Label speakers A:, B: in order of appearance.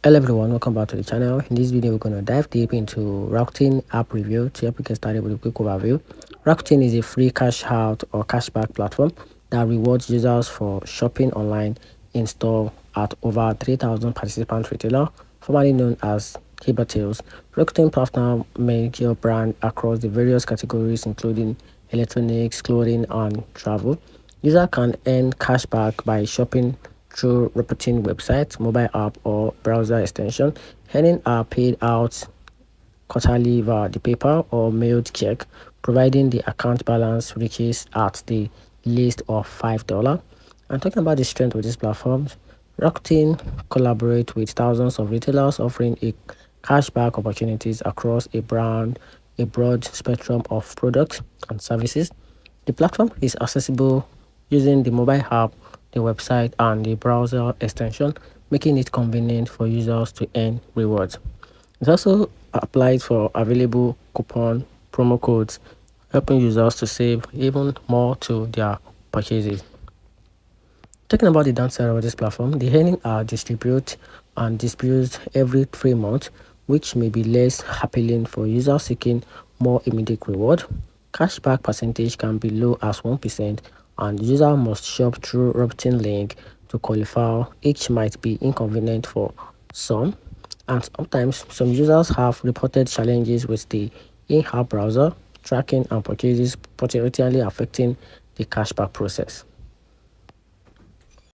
A: Hello everyone, welcome back to the channel. In this video, we're going to dive deep into Rakuten app review to help you get started with a quick overview. Rakuten is a free cash out or cashback platform that rewards users for shopping online in store at over 3,000 participant retailer, formerly known as Tales. Rakuten partner major brand across the various categories including electronics, clothing, and travel. User can earn cashback by shopping through reporting website, mobile app, or browser extension. Earnings are paid out quarterly via the PayPal or mailed check, providing the account balance reaches at the least of $5. And talking about the strength of these platforms, Rakuten collaborate with thousands of retailers offering a cashback opportunities across a broad spectrum of products and services. The platform is accessible using the mobile app, the website, and the browser extension, making it convenient for users to earn rewards. It also applies for available coupon promo codes, helping users to save even more to their purchases. Talking about the downside of this platform, the earnings are distributed and dispersed every 3 months, which may be less appealing for users seeking more immediate reward. Cashback percentage can be low as 1%, and user must shop through routing link to qualify. Each might be inconvenient for some, and sometimes some users have reported challenges with the in-app browser tracking and purchases, potentially affecting the cashback process.